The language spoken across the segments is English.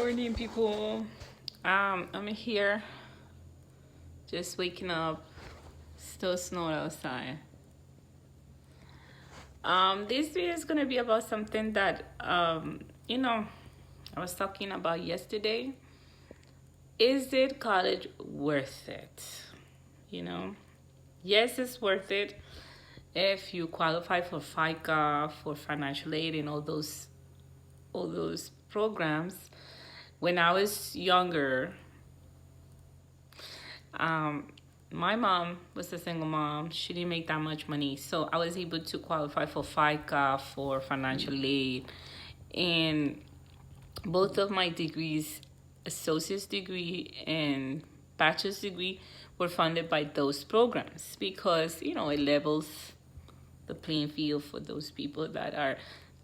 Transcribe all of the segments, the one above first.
morning, people. I'm here, just waking up. Still snowing outside. This video is gonna be about something that I was talking about yesterday. Is it college worth it? You know, yes, it's worth it if you qualify for FICA, for financial aid, and all those programs. When I was younger, um, my mom was a single mom. She didn't make that much money, so I was able to qualify for FICA, for financial aid, and both of my degrees, associate's degree and bachelor's degree, were funded by those programs because it levels the playing field for those people that are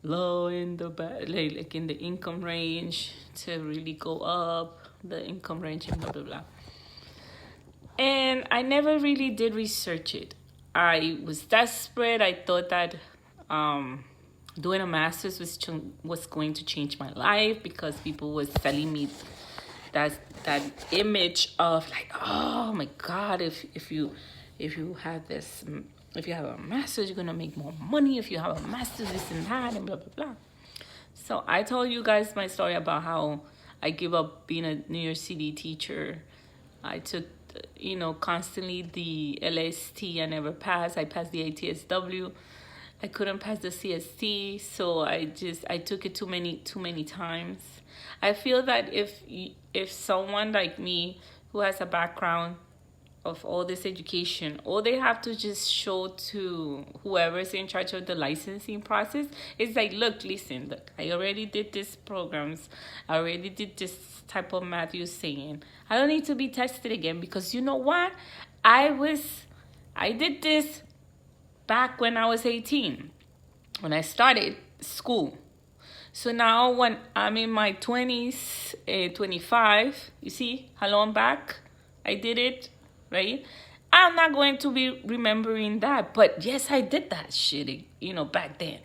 low in the like in the income range to really go up the income range and blah blah blah. And I never really did research it. I was desperate. I thought that doing a master's was going to change my life because people was telling me that that image of like, oh my God, if you have this, if you have a master's, you're gonna make more money. If you have a master's, this and that, and blah blah blah. So I told you guys my story about how I gave up being a New York City teacher. I took, constantly the LST. I never passed. I passed the ATSW. I couldn't pass the CST, so I took it too many times. I feel that if someone like me who has a background of all this education, all they have to just show to whoever's in charge of the licensing process is like, look, listen, look, I already did these programs. I already did this type of math you're saying. I don't need to be tested again because you know what? I did this back when I was 18, when I started school. So now when I'm in my 20s, 25, you see how long back I did it, right? I'm not going to be remembering that. But yes, I did that shit, back then.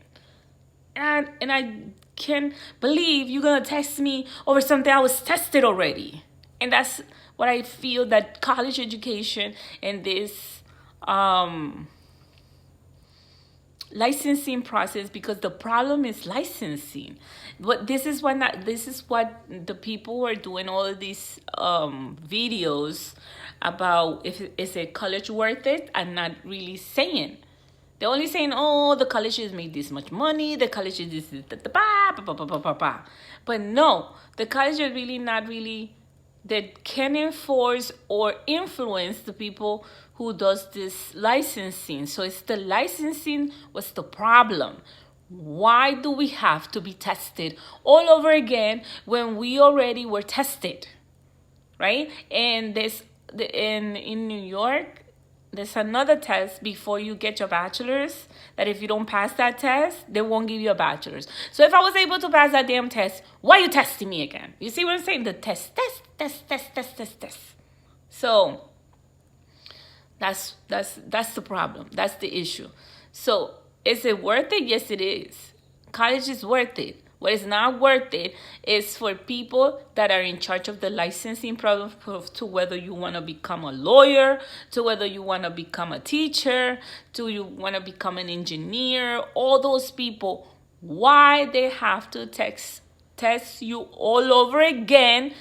And I can't believe you're going to test me over something I was tested already. And that's what I feel that college education and this licensing process, because the problem is licensing. But this is what the people who are doing all of these videos about if is a college worth it, and not really saying. They're only saying, oh, the colleges made this much money, the colleges this is ba. But no, the college are really not really that can enforce or influence the people who does this licensing. So it's the licensing was the problem. Why do we have to be tested all over again when we already were tested, right? And in New York, there's another test before you get your bachelor's that if you don't pass that test, they won't give you a bachelor's. So if I was able to pass that damn test, why are you testing me again? You see what I'm saying? The test. So that's the problem. That's the issue. So is it worth it? Yes, it is. College is worth it. What is not worth it is for people that are in charge of the licensing problem, to whether you want to become a lawyer, to whether you want to become a teacher, to you want to become an engineer, all those people, why they have to test you all over again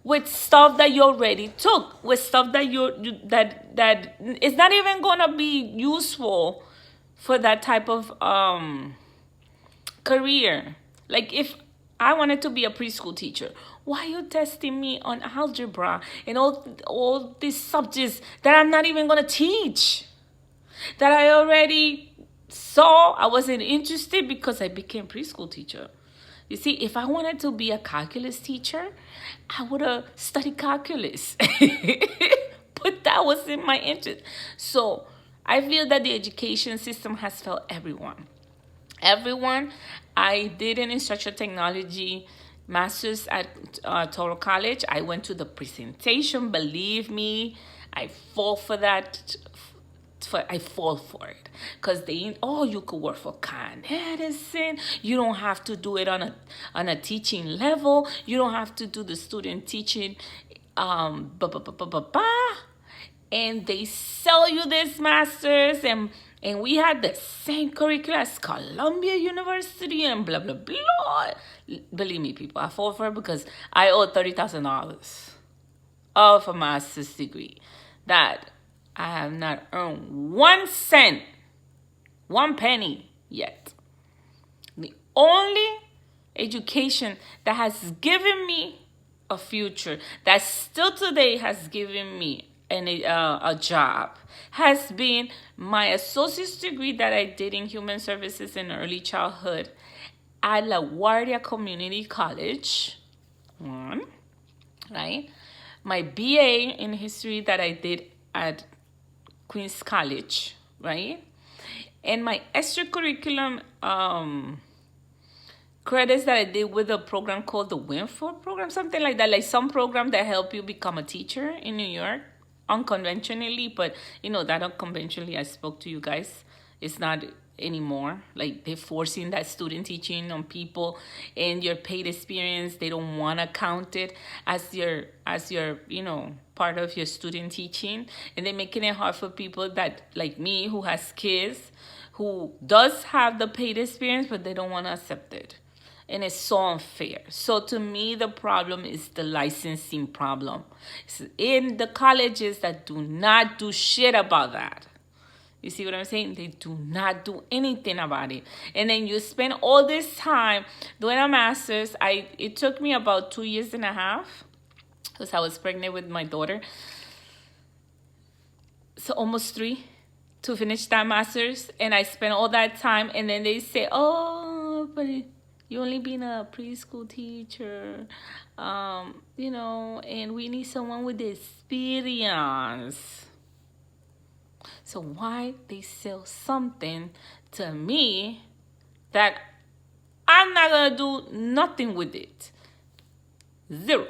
with stuff that you already took, with stuff that that is not even going to be useful for that type of career. Like if I wanted to be a preschool teacher, why are you testing me on algebra and all these subjects that I'm not even going to teach? That I already saw I wasn't interested because I became preschool teacher. You see, if I wanted to be a calculus teacher, I would have studied calculus. But that wasn't my interest. So I feel that the education system has failed everyone. I did an instructional technology master's at Touro College. I went to the presentation. Believe me, I fought for that I fall for it, because you could work for Con Edison. You don't have to do it on a teaching level. You don't have to do the student teaching, ba ba ba ba ba ba. And they sell you this masters, and we had the same curriculum as Columbia University and blah blah blah. Believe me, people, I fall for it because I owe $30,000 of a master's degree that I have not earned 1 cent, 1 penny yet. The only education that has given me a future, that still today has given me a job, has been my associate's degree that I did in human services and early childhood at LaGuardia Community College. Right? My BA in history that I did at Queens College, right? And my extracurriculum credits that I did with a program called the Winford program, something like that, like some program that help you become a teacher in New York, unconventionally. But that unconventionally I spoke to you guys, it's not anymore. Like, they're forcing that student teaching on people, and your paid experience, they don't want to count it as your part of your student teaching, and they're making it hard for people that, like me, who has kids, who does have the paid experience, but they don't want to accept it. And it's so unfair. So to me, the problem is the licensing problem. It's in the colleges that do not do shit about that. You see what I'm saying? They do not do anything about it. And then you spend all this time doing a master's. It took me about 2.5 years, because I was pregnant with my daughter. So almost 3 to finish that master's. And I spent all that time. And then they say, oh, but you only been a preschool teacher, and we need someone with experience. So why they sell something to me that I'm not going to do nothing with it? Zero.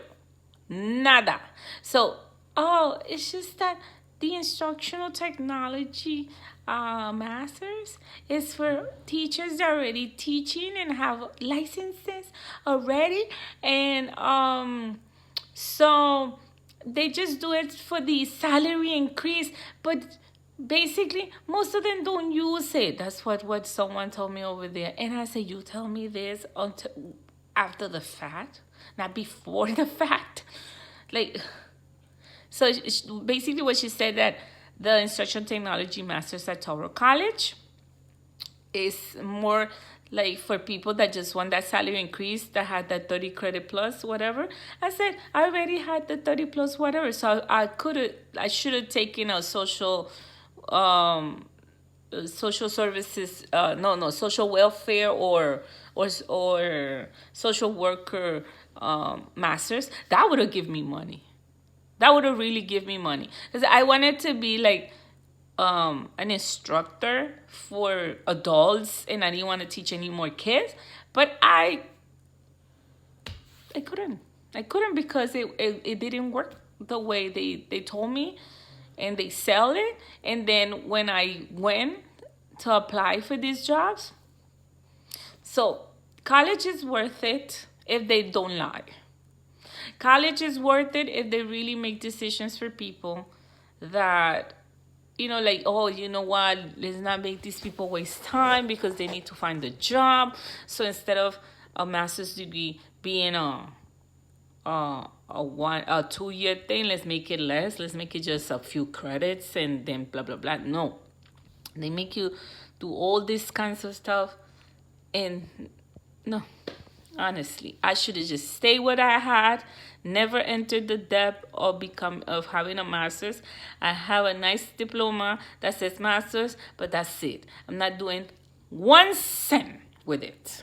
Nada. So, it's just that the instructional technology masters is for teachers that are already teaching and have licenses already. And so they just do it for the salary increase. But basically, most of them don't use it. That's what someone told me over there. And I said, you tell me this after the fact, not before the fact. Like, so basically what she said, that the instructional technology masters at Touro College is more like for people that just want that salary increase, that had that 30 credit plus whatever. I said, I already had the 30 plus whatever. So I should have taken a social services, social welfare or social worker masters. That would have given me money. That would have really given me money, because I wanted to be like an instructor for adults, and I didn't want to teach any more kids. But I couldn't because it didn't work the way they told me, and they sell it. And then when I went to apply for these jobs, so college is worth it if they don't lie. College is worth it if they really make decisions for people that, like, oh, you know what, let's not make these people waste time because they need to find a job. So instead of a master's degree being a 2-year thing, let's make it less. Let's make it just a few credits and then blah, blah, blah. No. They make you do all these kinds of stuff. And no. Honestly, I should have just stayed what I had, never entered the debt of having a master's. I have a nice diploma that says master's, but that's it. I'm not doing 1 cent with it.